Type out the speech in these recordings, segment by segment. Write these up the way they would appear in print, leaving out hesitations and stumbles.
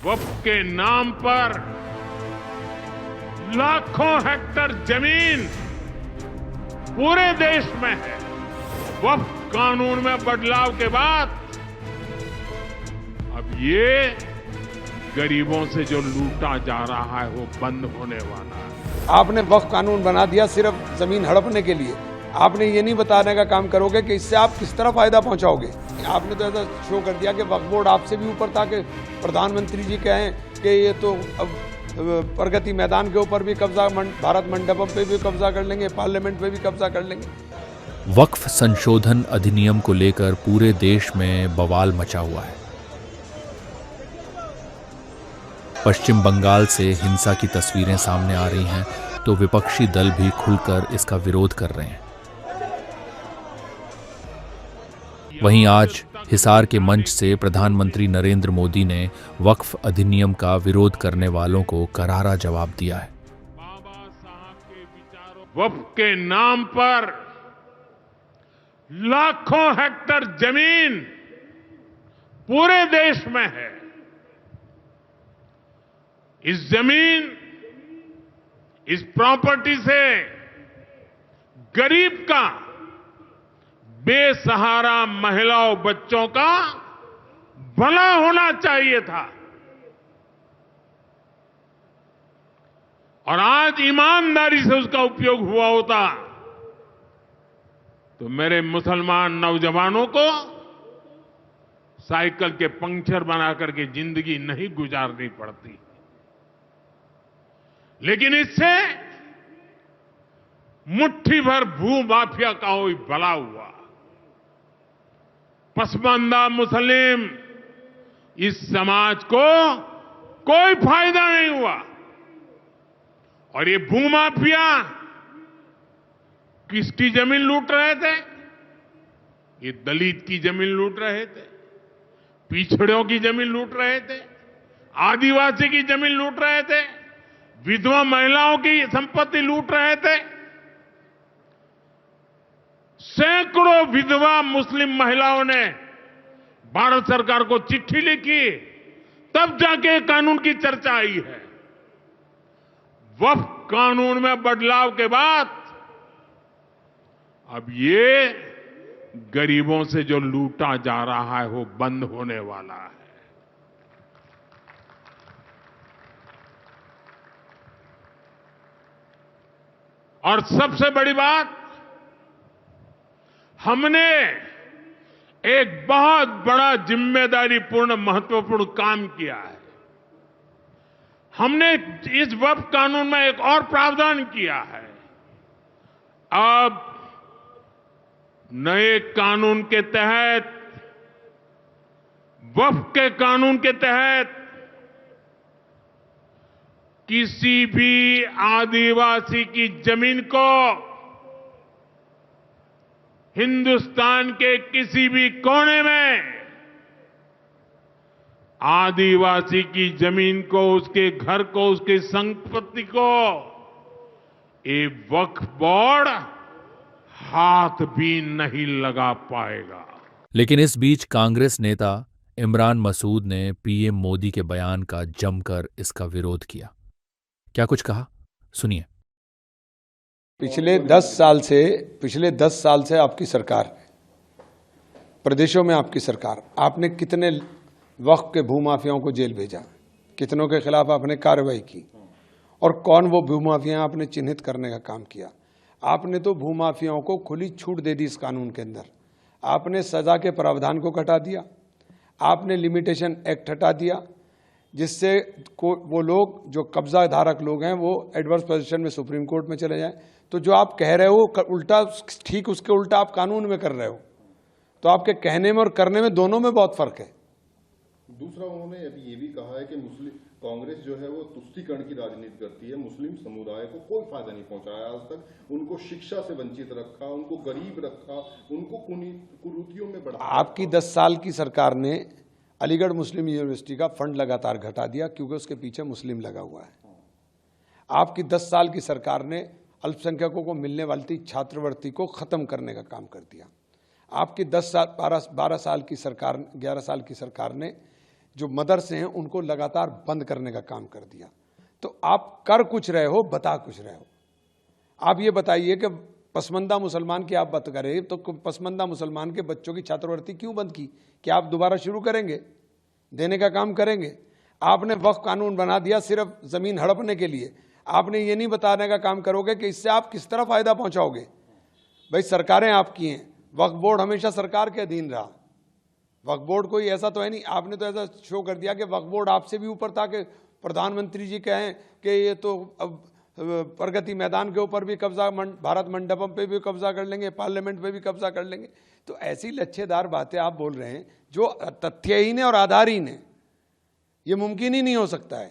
वक्फ के नाम पर लाखों हेक्टर जमीन पूरे देश में है। वक्फ कानून में बदलाव के बाद अब ये गरीबों से जो लूटा जा रहा है वो बंद होने वाला है। आपने वक्फ कानून बना दिया सिर्फ जमीन हड़पने के लिए। आपने ये नहीं बताने का काम करोगे कि इससे आप किस तरह फायदा पहुंचाओगे। आपने तो ऐसा शो कर दिया कि वक्फ बोर्ड आपसे भी ऊपर था कि प्रधानमंत्री जी कहें कि ये तो अब प्रगति मैदान के ऊपर भी कब्जा, भारत मंडपम पे भी कब्जा कर लेंगे, पार्लियामेंट पे भी कब्जा कर लेंगे। वक्फ संशोधन अधिनियम को लेकर पूरे देश में बवाल मचा हुआ है। पश्चिम बंगाल से हिंसा की तस्वीरें सामने आ रही हैं तो विपक्षी दल भी खुलकर इसका विरोध कर रहे हैं। वहीं आज हिसार के मंच से प्रधानमंत्री नरेंद्र मोदी ने वक्फ अधिनियम का विरोध करने वालों को करारा जवाब दिया है। वक्फ के नाम पर लाखों हेक्टर जमीन पूरे देश में है। इस जमीन, इस प्रॉपर्टी से गरीब का, बेसहारा महिलाओं बच्चों का भला होना चाहिए था। और आज ईमानदारी से उसका उपयोग हुआ होता तो मेरे मुसलमान नौजवानों को साइकिल के पंक्चर बना करके जिंदगी नहीं गुजारनी पड़ती। लेकिन इससे मुट्ठी भर भू माफिया का कोई भला हुआ। पसमानदा मुस्लिम इस समाज को कोई फायदा नहीं हुआ। और ये भूमाफिया किसकी जमीन लूट रहे थे? ये दलित की जमीन लूट रहे थे, पिछड़ों की जमीन लूट रहे थे, आदिवासी की जमीन लूट रहे थे, विधवा महिलाओं की संपत्ति लूट रहे थे। सैकड़ों विधवा मुस्लिम महिलाओं ने भारत सरकार को चिट्ठी लिखी, तब जाके कानून की चर्चा आई है। वक्फ कानून में बदलाव के बाद अब ये गरीबों से जो लूटा जा रहा है वो बंद होने वाला है। और सबसे बड़ी बात, हमने एक बहुत बड़ा जिम्मेदारीपूर्ण महत्वपूर्ण काम किया है। हमने इस वक्फ कानून में एक और प्रावधान किया है। अब नए कानून के तहत, वक्फ के कानून के तहत किसी भी आदिवासी की जमीन को हिंदुस्तान के किसी भी कोने में आदिवासी की जमीन को, उसके घर को, उसकी संपत्ति को ये वक्फ बोर्ड हाथ भी नहीं लगा पाएगा। लेकिन इस बीच कांग्रेस नेता इमरान मसूद ने पीएम मोदी के बयान का जमकर इसका विरोध किया। क्या कुछ कहा, सुनिए। पिछले 10 साल से आपकी सरकार, प्रदेशों में आपकी सरकार, आपने कितने वक्फ के भूमाफियाओं को जेल भेजा, कितनों के खिलाफ आपने कार्रवाई की, और कौन वो भूमाफिया आपने चिन्हित करने का काम किया। आपने तो भूमाफियाओं को खुली छूट दे दी इस कानून के अंदर। आपने सजा के प्रावधान को हटा दिया, आपने लिमिटेशन एक्ट हटा दिया, जिससे वो लोग जो कब्जा धारक लोग हैं वो एडवर्स पोजीशन में सुप्रीम कोर्ट में चले जाएं। तो जो आप कह रहे हो उल्टा, ठीक उसके उल्टा आप कानून में कर रहे हो। तो आपके कहने में और करने में दोनों में बहुत फर्क है। दूसरा, उन्होंने अभी ये भी कहा है कि मुस्लिम कांग्रेस जो है वो तुष्टीकरण की राजनीति करती है, मुस्लिम समुदाय को कोई फायदा नहीं पहुंचाया आज तक, उनको शिक्षा से वंचित रखा, उनको गरीब रखा, उनको कुरीतियों में बढ़ाया। आपकी 10 साल की सरकार ने अलीगढ़ मुस्लिम यूनिवर्सिटी का फंड लगातार घटा दिया क्योंकि उसके पीछे मुस्लिम लगा हुआ है। आपकी 10 साल की सरकार ने अल्पसंख्यकों को मिलने वाली छात्रवृत्ति को खत्म करने का काम कर दिया। आपकी 11 साल की सरकार ने जो मदरसे हैं उनको लगातार बंद करने का काम कर दिया। तो आप कर कुछ रहे हो, बता कुछ रहे हो। आप ये बताइए कि पसमानदा मुसलमान की आप बात करें तो पसमानदा मुसलमान के बच्चों की छात्रवृत्ति क्यों बंद की? क्या आप दोबारा शुरू करेंगे? देने का काम करेंगे? आपने वक्फ कानून बना दिया सिर्फ जमीन हड़पने के लिए। आपने ये नहीं बताने का काम करोगे कि इससे आप किस तरह फायदा पहुंचाओगे। भाई सरकारें आपकी हैं, वक्फ बोर्ड हमेशा सरकार के अधीन रहा। वक्फ बोर्ड कोई ऐसा तो है नहीं, आपने तो ऐसा शो कर दिया कि वक्फ बोर्ड आपसे भी ऊपर था कि प्रधानमंत्री जी कहें कि ये तो अब प्रगति मैदान के ऊपर भी कब्जा, भारत मंडपम पे भी कब्जा कर लेंगे, पार्लियामेंट पे भी कब्जा कर लेंगे। तो ऐसी लच्छेदार बातें आप बोल रहे हैं जो तथ्यहीन है और आधारहीन है। ये मुमकिन ही नहीं हो सकता है।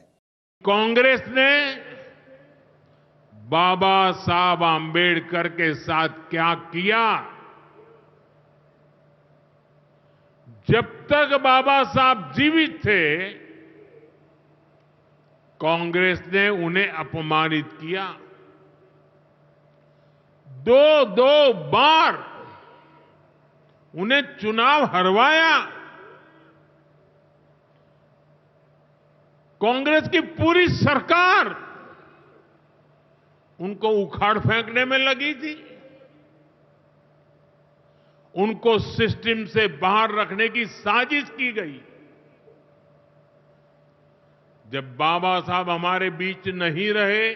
कांग्रेस ने बाबा साहब आंबेडकर के साथ क्या किया? जब तक बाबा साहब जीवित थे कांग्रेस ने उन्हें अपमानित किया। दो बार उन्हें चुनाव हरवाया। कांग्रेस की पूरी सरकार उनको उखाड़ फेंकने में लगी थी। उनको सिस्टम से बाहर रखने की साजिश की गई। जब बाबा साहब हमारे बीच नहीं रहे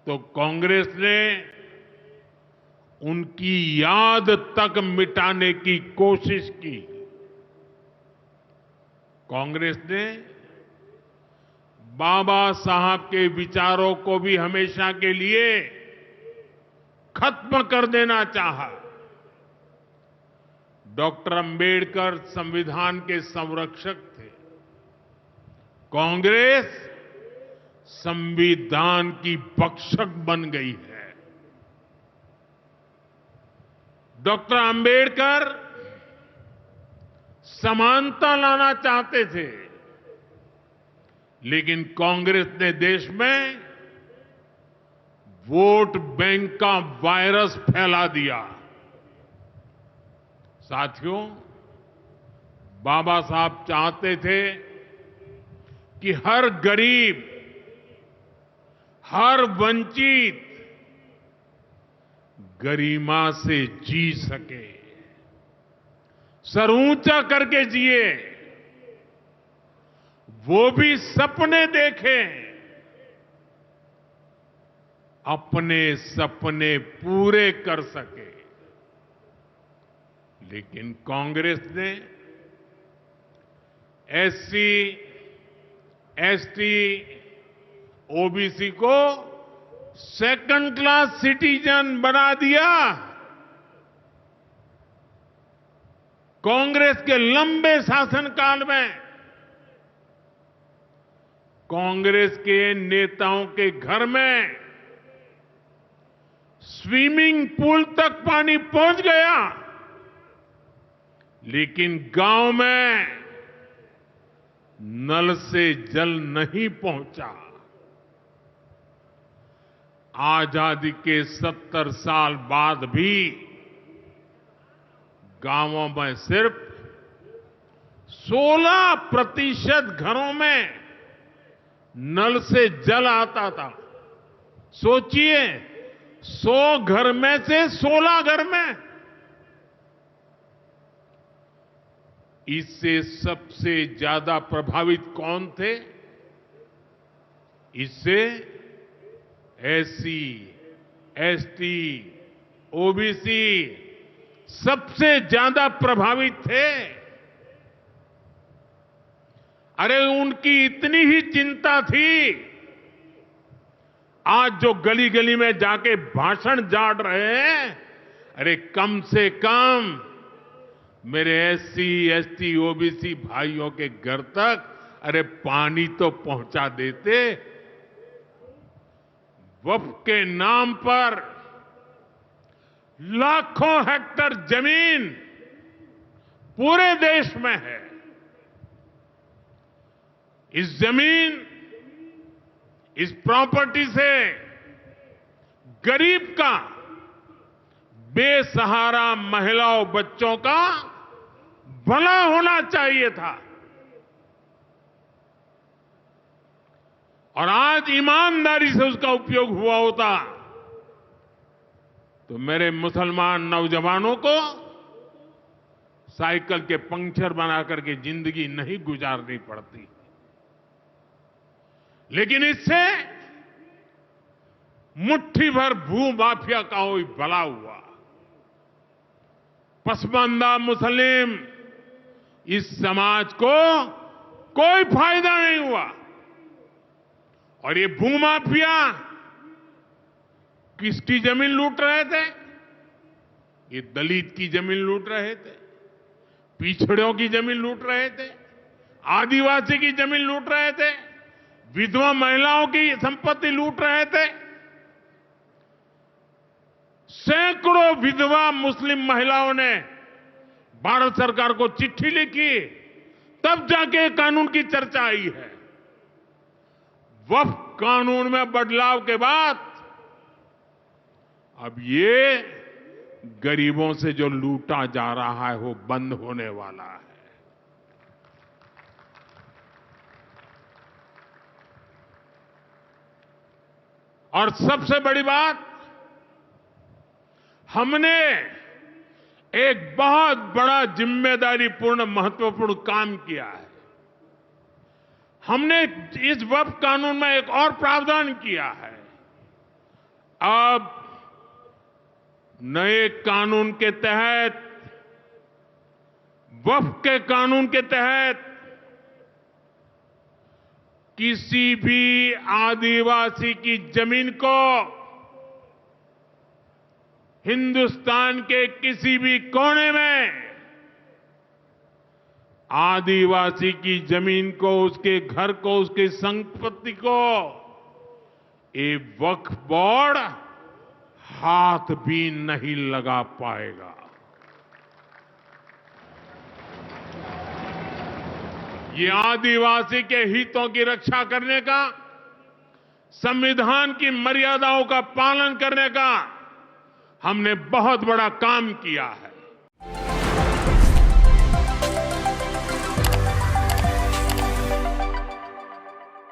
तो कांग्रेस ने उनकी याद तक मिटाने की कोशिश की। कांग्रेस ने बाबा साहब के विचारों को भी हमेशा के लिए खत्म कर देना चाहा। डॉक्टर अंबेडकर संविधान के संरक्षक थे। कांग्रेस संविधान की भक्षक बन गई है। डॉक्टर अंबेडकर समानता लाना चाहते थे, लेकिन कांग्रेस ने देश में वोट बैंक का वायरस फैला दिया। साथियों, बाबा साहब चाहते थे कि हर गरीब, हर वंचित गरिमा से जी सके, सर ऊंचा करके जिए, वो भी सपने देखें, अपने सपने पूरे कर सके। लेकिन कांग्रेस ने एससी, एसटी, ओबीसी को सेकंड क्लास सिटीजन बना दिया। कांग्रेस के लंबे शासनकाल में कांग्रेस के नेताओं के घर में स्विमिंग पूल तक पानी पहुंच गया, लेकिन गांव में नल से जल नहीं पहुंचा। आजादी के 70 साल बाद भी गांवों में सिर्फ 16% घरों में नल से जल आता था। सोचिए, 100 घर में से 16 घर में। इससे सबसे ज्यादा प्रभावित कौन थे? इससे एससी, एसटी, ओबीसी सबसे ज्यादा प्रभावित थे। अरे उनकी इतनी ही चिंता थी, आज जो गली गली में जाके भाषण झाड़ रहे हैं, अरे कम से कम मेरे एससी, एसटी, ओबीसी भाइयों के घर तक अरे पानी तो पहुंचा देते। वक्फ के नाम पर लाखों हेक्टेयर जमीन पूरे देश में है। इस जमीन, इस प्रॉपर्टी से गरीब का, बेसहारा महिलाओं, बच्चों का भला होना चाहिए था। और आज ईमानदारी से उसका उपयोग हुआ होता तो मेरे मुसलमान नौजवानों को साइकिल के पंक्चर बना करके जिंदगी नहीं गुजारनी पड़ती। लेकिन इससे मुट्ठी भर भू माफिया का कोई भला हुआ। पसमानदा मुस्लिम इस समाज को कोई फायदा नहीं हुआ। और ये भूमाफिया किसकी जमीन लूट रहे थे? ये दलित की जमीन लूट रहे थे, पिछड़ों की जमीन लूट रहे थे, आदिवासी की जमीन लूट रहे थे, विधवा महिलाओं की संपत्ति लूट रहे थे। सैकड़ों विधवा मुस्लिम महिलाओं ने भारत सरकार को चिट्ठी लिखी, तब जाके कानून की चर्चा आई है। वक्फ कानून में बदलाव के बाद अब ये गरीबों से जो लूटा जा रहा है वो बंद होने वाला है। और सबसे बड़ी बात, हमने एक बहुत बड़ा जिम्मेदारीपूर्ण महत्वपूर्ण काम किया है। हमने इस वक्फ कानून में एक और प्रावधान किया है। अब नए कानून के तहत, वक्फ के कानून के तहत किसी भी आदिवासी की जमीन को हिंदुस्तान के किसी भी कोने में आदिवासी की जमीन को, उसके घर को, उसकी संपत्ति को ये वक्फ बोर्ड हाथ भी नहीं लगा पाएगा। ये आदिवासी के हितों की रक्षा करने का, संविधान की मर्यादाओं का पालन करने का हमने बहुत बड़ा काम किया है।